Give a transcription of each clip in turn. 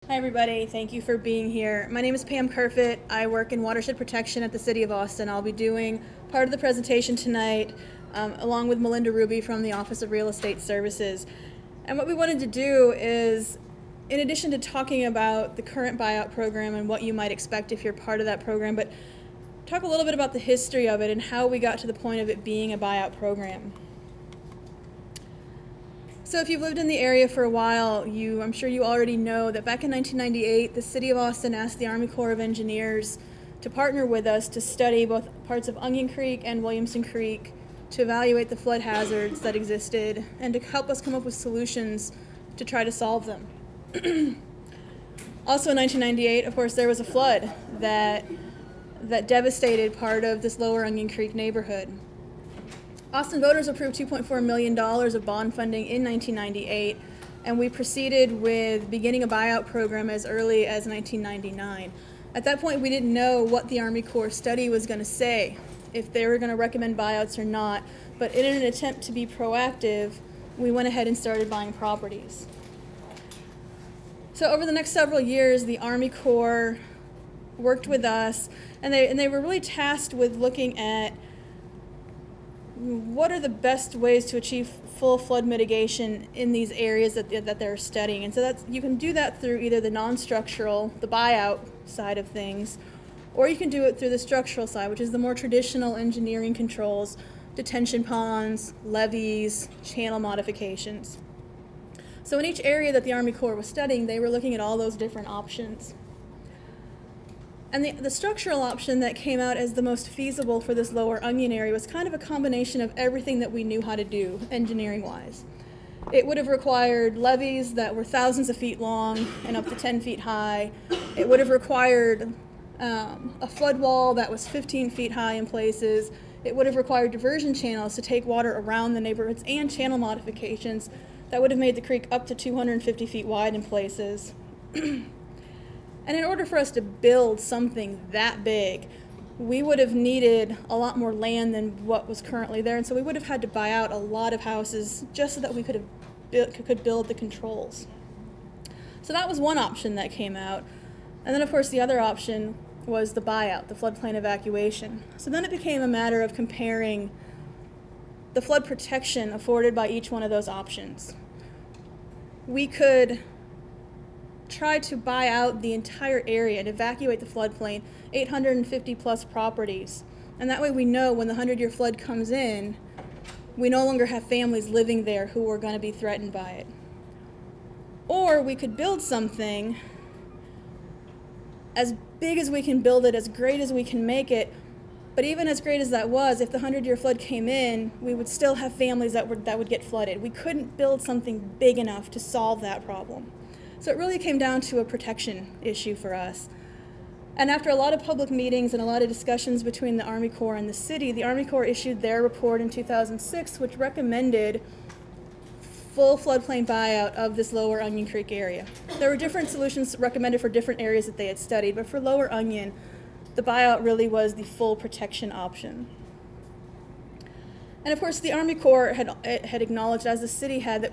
Hi everybody, thank you for being here. My name is Pam Kearfott. I work in Watershed Protection at the City of Austin. I'll be doing part of the presentation tonight along with Melinda Ruby from the Office of Real Estate Services. And what we wanted to do is, in addition to talking about the current buyout program and what you might expect if you're part of that program, but talk a little bit about the history of it and how we got to the point of it being a buyout program. So if you've lived in the area for a while, I'm sure you already know that back in 1998, the City of Austin asked the Army Corps of Engineers to partner with us to study both parts of Onion Creek and Williamson Creek to evaluate the flood hazards that existed and to help us come up with solutions to try to solve them. Also in 1998, of course, there was a flood that devastated part of this lower Onion Creek neighborhood. Austin voters approved $2.4 million of bond funding in 1998, and we proceeded with beginning a buyout program as early as 1999. At that point, we didn't know what the Army Corps study was going to say, if they were going to recommend buyouts or not, but in an attempt to be proactive, we went ahead and started buying properties. So over the next several years, the Army Corps worked with us, and they were really tasked with looking at what are the best ways to achieve full flood mitigation in these areas that they're studying. And so you can do that through either the non-structural, the buyout side of things, or you can do it through the structural side, which is the more traditional engineering controls, detention ponds, levees, channel modifications. So in each area that the Army Corps was studying, they were looking at all those different options. And the structural option that came out as the most feasible for this lower Onion area was kind of a combination of everything that we knew how to do, engineering-wise. It would have required levees that were thousands of feet long and up to 10 feet high. It would have required a flood wall that was 15 feet high in places. It would have required diversion channels to take water around the neighborhoods and channel modifications that would have made the creek up to 250 feet wide in places. And in order for us to build something that big, we would have needed a lot more land than what was currently there, and so we would have had to buy out a lot of houses just so that we could build the controls. So that was one option that came out. And then of course the other option was the buyout, the floodplain evacuation. So then it became a matter of comparing the flood protection afforded by each one of those options. We could try to buy out the entire area and evacuate the floodplain, 850 plus properties. And that way we know when the 100-year flood comes in, we no longer have families living there who are going to be threatened by it. Or we could build something as big as we can build it, as great as we can make it, but even as great as that was, if the 100-year flood came in, we would still have families that would get flooded. We couldn't build something big enough to solve that problem. So it really came down to a protection issue for us. And after a lot of public meetings and a lot of discussions between the Army Corps and the city, the Army Corps issued their report in 2006, which recommended full floodplain buyout of this lower Onion Creek area. There were different solutions recommended for different areas that they had studied, but for lower Onion, the buyout really was the full protection option. And of course, the Army Corps had acknowledged, as the city had, that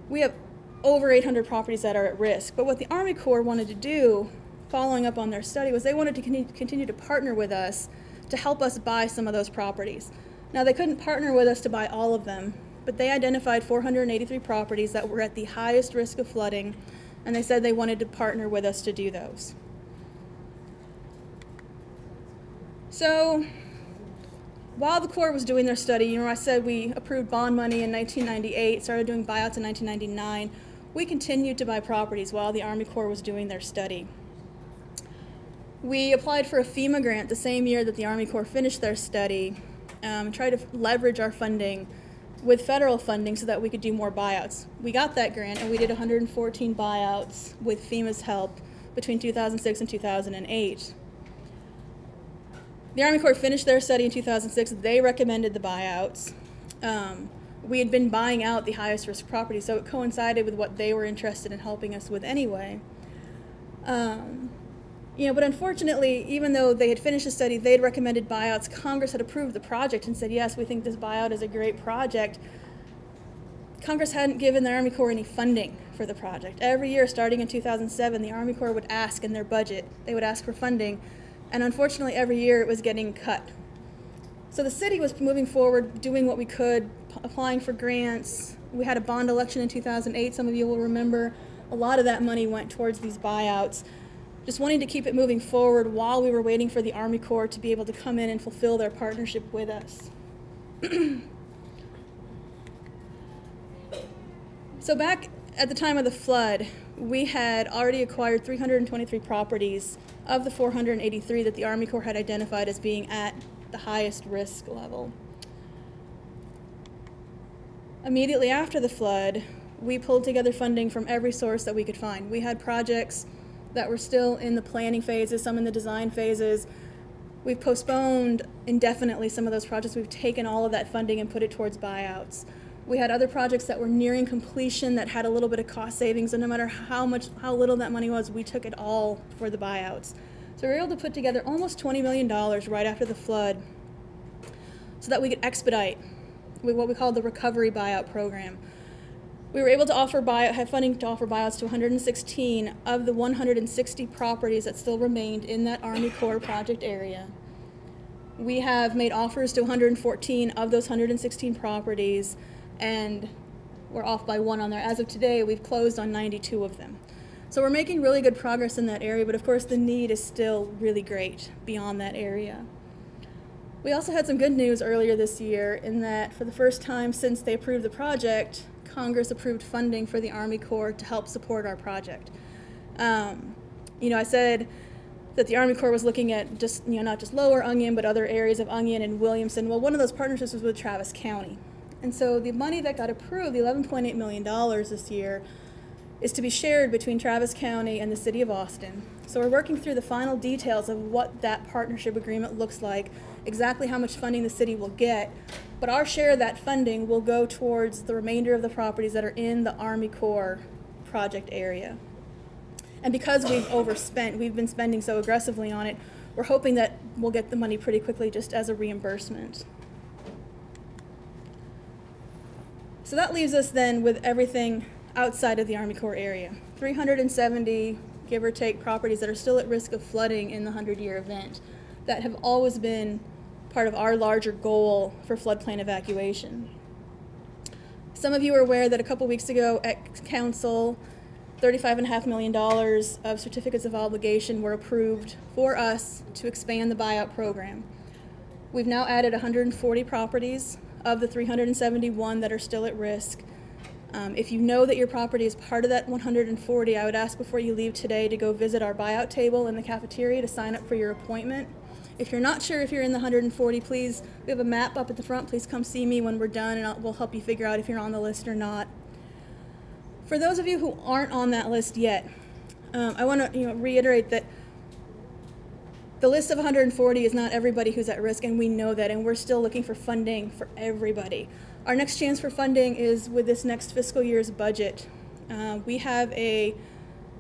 we have over 800 properties that are at risk. But what the Army Corps wanted to do, following up on their study, was they wanted to continue to partner with us to help us buy some of those properties. Now, they couldn't partner with us to buy all of them, but they identified 483 properties that were at the highest risk of flooding, and they said they wanted to partner with us to do those. So, while the Corps was doing their study, I said we approved bond money in 1998, started doing buyouts in 1999. We continued to buy properties while the Army Corps was doing their study. We applied for a FEMA grant the same year that the Army Corps finished their study, tried to leverage our funding with federal funding so that we could do more buyouts. We got that grant and we did 114 buyouts with FEMA's help between 2006 and 2008. The Army Corps finished their study in 2006. They recommended the buyouts. We had been buying out the highest risk properties, so it coincided with what they were interested in helping us with anyway. But unfortunately, even though they had finished the study, they had recommended buyouts, Congress had approved the project and said, yes, we think this buyout is a great project. Congress hadn't given the Army Corps any funding for the project. Every year, starting in 2007, the Army Corps would ask in their budget, they would ask for funding, and unfortunately every year it was getting cut. So the city was moving forward, doing what we could, applying for grants. We had a bond election in 2008, some of you will remember. A lot of that money went towards these buyouts, just wanting to keep it moving forward while we were waiting for the Army Corps to be able to come in and fulfill their partnership with us. So back at the time of the flood, we had already acquired 323 properties of the 483 that the Army Corps had identified as being at the highest risk level. Immediately after the flood, we pulled together funding from every source that we could find. We had projects that were still in the planning phases, some in the design phases. We've postponed indefinitely some of those projects. We've taken all of that funding and put it towards buyouts. We had other projects that were nearing completion that had a little bit of cost savings, and no matter how little that money was, we took it all for the buyouts. So we were able to put together almost $20 million right after the flood so that we could expedite with what we call the recovery buyout program. We were able to have funding to offer buyouts to 116 of the 160 properties that still remained in that Army Corps project area. We have made offers to 114 of those 116 properties, and we're off by one on there. As of today, we've closed on 92 of them. So we're making really good progress in that area, but of course the need is still really great beyond that area. We also had some good news earlier this year in that for the first time since they approved the project, Congress approved funding for the Army Corps to help support our project. I said that the Army Corps was looking at just, not just Lower Onion, but other areas of Onion and Williamson. Well, one of those partnerships was with Travis County. And so the money that got approved, the $11.8 million this year, is to be shared between Travis County and the City of Austin. So we're working through the final details of what that partnership agreement looks like, exactly how much funding the city will get, but our share of that funding will go towards the remainder of the properties that are in the Army Corps project area. And because we've overspent, we've been spending so aggressively on it, we're hoping that we'll get the money pretty quickly just as a reimbursement. So that leaves us then with everything outside of the Army Corps area. 370, give or take, properties that are still at risk of flooding in the 100-year event that have always been part of our larger goal for floodplain evacuation. Some of you are aware that a couple weeks ago at Council, $35.5 million of certificates of obligation were approved for us to expand the buyout program. We've now added 140 properties of the 371 that are still at risk. If you know that your property is part of that 140, I would ask before you leave today to go visit our buyout table in the cafeteria to sign up for your appointment. If you're not sure if you're in the 140, please, we have a map up at the front. Please come see me when we're done, and we'll help you figure out if you're on the list or not. For those of you who aren't on that list yet, I want to reiterate that the list of 140 is not everybody who's at risk, and we know that, and we're still looking for funding for everybody. Our next chance for funding is with this next fiscal year's budget. We have a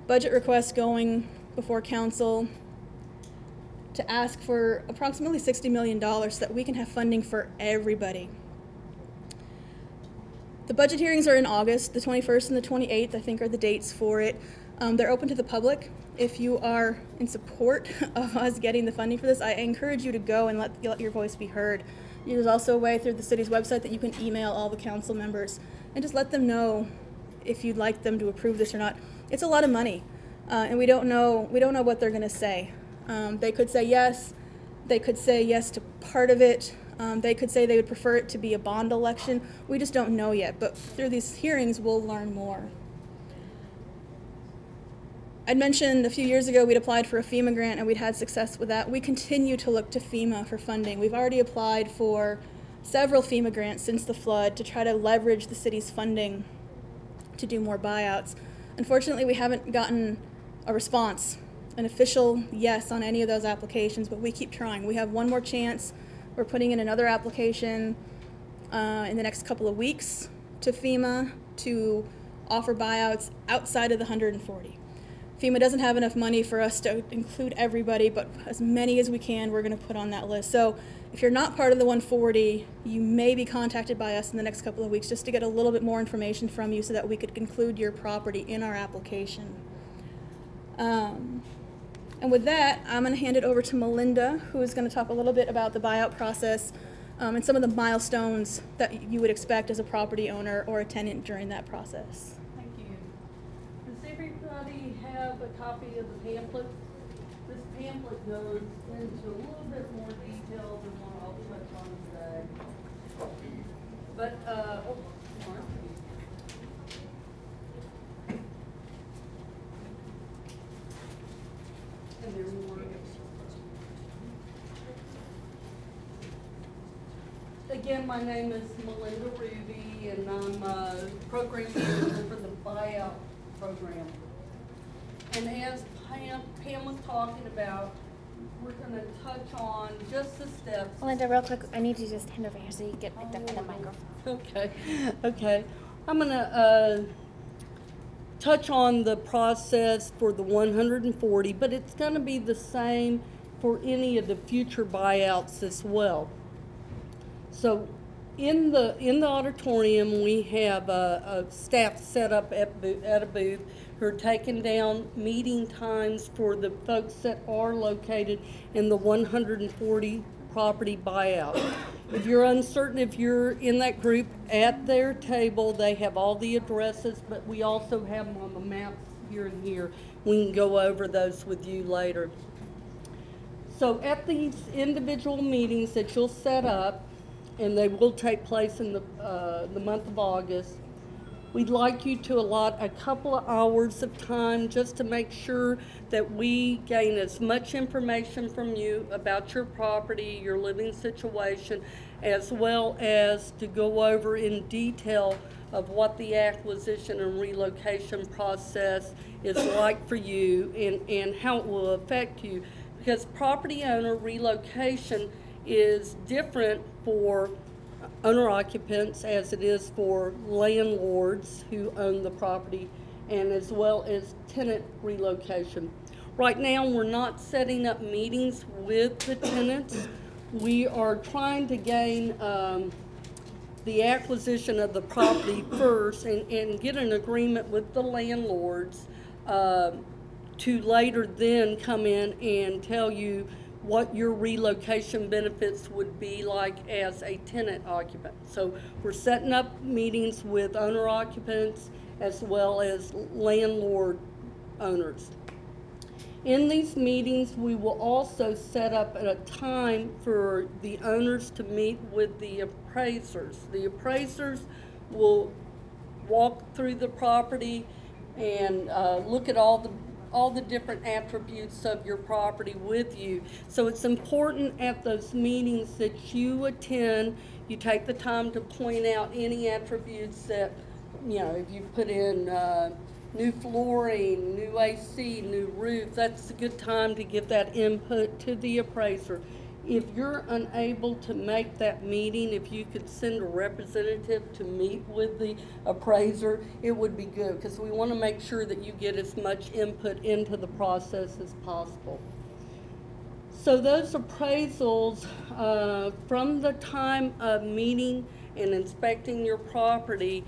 budget request going before Council to ask for approximately $60 million so that we can have funding for everybody. The budget hearings are in August. The 21st and the 28th, I think, are the dates for it. They're open to the public. If you are in support of us getting the funding for this, I encourage you to go and let your voice be heard. There's also a way through the city's website that you can email all the council members and just let them know if you'd like them to approve this or not. It's a lot of money, and we don't know what they're going to say. They could say yes. They could say yes to part of it. They could say they would prefer it to be a bond election. We just don't know yet, but through these hearings, we'll learn more. I'd mentioned a few years ago we'd applied for a FEMA grant and we'd had success with that. We continue to look to FEMA for funding. We've already applied for several FEMA grants since the flood to try to leverage the city's funding to do more buyouts. Unfortunately, we haven't gotten a response, an official yes on any of those applications, but we keep trying. We have one more chance. We're putting in another application in the next couple of weeks to FEMA to offer buyouts outside of the 140. FEMA doesn't have enough money for us to include everybody, but as many as we can, we're going to put on that list. So if you're not part of the 140, you may be contacted by us in the next couple of weeks just to get a little bit more information from you so that we could include your property in our application. And with that, I'm going to hand it over to Melinda, who is going to talk a little bit about the buyout process and some of the milestones that you would expect as a property owner or a tenant during that process. Thank you. Does everybody have a copy of the pamphlet? This pamphlet goes into a little bit more detail than what I'll touch on today. But, oh, Mark. And there's more. Again, my name is Melinda Ruby, and I'm a program manager for the Buyout program. And as Pam was talking about, we're going to touch on just the steps. Melinda, real quick, I need you to just hand over here so you get picked up in the microphone. Okay. I'm going to touch on the process for the 140, but it's going to be the same for any of the future buyouts as well. So in the auditorium, we have a staff set up at a booth who are taking down meeting times for the folks that are located in the 140 property buyout. If you're uncertain if you're in that group, at their table they have all the addresses, but we also have them on the maps here and here. We can go over those with you later. So at these individual meetings that you'll set up, and they will take place in the month of August, we'd like you to allot a couple of hours of time just to make sure that we gain as much information from you about your property, your living situation, as well as to go over in detail of what the acquisition and relocation process is like for you and how it will affect you. Because property owner relocation is different for owner-occupants as it is for landlords who own the property, and as well as tenant relocation. Right now, we're not setting up meetings with the tenants. We are trying to gain the acquisition of the property first and get an agreement with the landlords to later then come in and tell you what your relocation benefits would be like as a tenant occupant. So we're setting up meetings with owner occupants as well as landlord owners. In these meetings, we will also set up a time for the owners to meet with the appraisers. The appraisers will walk through the property and look at all the different attributes of your property with you. So it's important at those meetings that you attend, you take the time to point out any attributes that, you know, if you put in new flooring, new AC, new roof, that's a good time to give that input to the appraiser. If you're unable to make that meeting, if you could send a representative to meet with the appraiser, it would be good, because we want to make sure that you get as much input into the process as possible. So those appraisals, from the time of meeting and inspecting your property,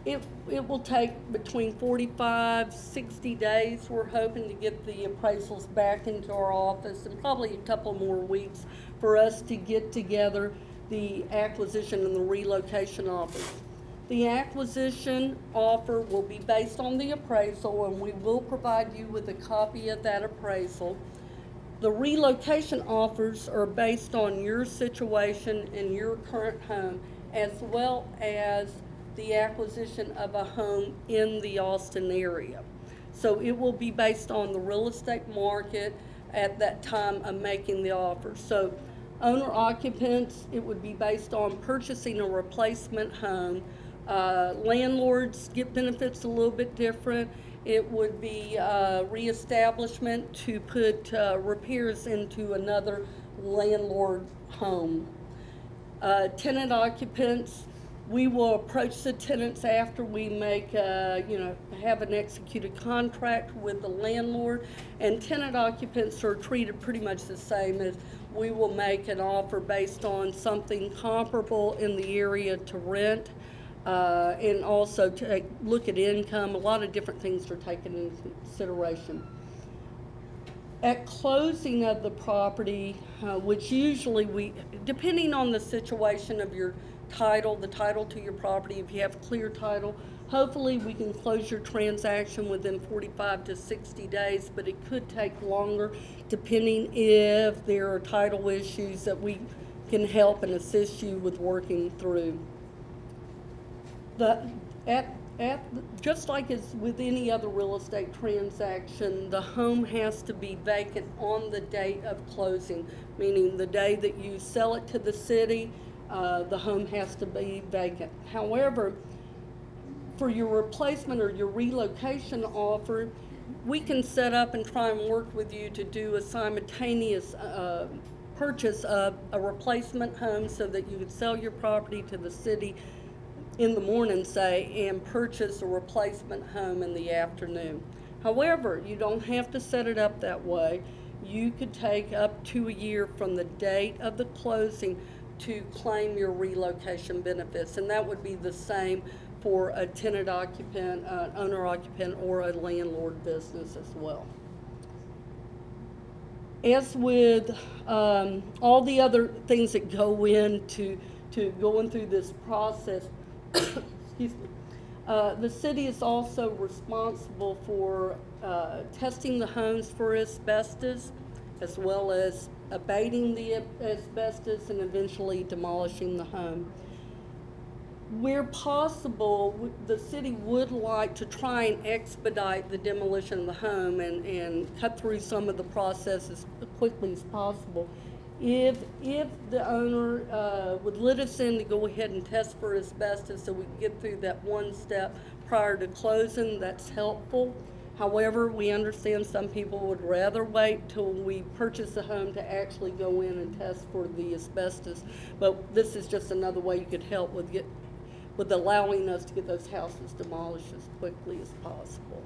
it will take between 45, 60 days. We're hoping to get the appraisals back into our office, and probably a couple more weeks for us to get together the acquisition and the relocation offers. The acquisition offer will be based on the appraisal, and we will provide you with a copy of that appraisal. The relocation offers are based on your situation and your current home, as well as the acquisition of a home in the Austin area. So it will be based on the real estate market at that time of making the offer. So owner occupants, it would be based on purchasing a replacement home. Landlords get benefits a little bit different. It would be reestablishment to put repairs into another landlord home. Tenant occupants, We will approach the tenants after we make, have an executed contract with the landlord, and tenant occupants are treated pretty much the same as we will make an offer based on something comparable in the area to rent, and also to look at income. A lot of different things are taken into consideration. At closing of the property, which usually depending on the situation of your title, the title to your property, if you have clear title, hopefully we can close your transaction within 45 to 60 days, but it could take longer depending if there are title issues that we can help and assist you with working through. Just like it's with any other real estate transaction, the home has to be vacant on the date of closing, meaning the day that you sell it to the city, the home has to be vacant. However, for your replacement or your relocation offer, we can set up and try and work with you to do a simultaneous purchase of a replacement home so that you could sell your property to the city in the morning, say, and purchase a replacement home in the afternoon. However, you don't have to set it up that way. You could take up to a year from the date of the closing to claim your relocation benefits, and that would be the same for a tenant occupant, owner occupant, or a landlord business as well. As with all the other things that go into going through this process, excuse me, the city is also responsible for testing the homes for asbestos, as well as abating the asbestos and eventually demolishing the home. Where possible, the city would like to try and expedite the demolition of the home and cut through some of the processes as quickly as possible. If the owner would let us in to go ahead and test for asbestos so we can get through that one step prior to closing, that's helpful. However, we understand some people would rather wait till we purchase the home to actually go in and test for the asbestos. But this is just another way you could help with allowing us to get those houses demolished as quickly as possible.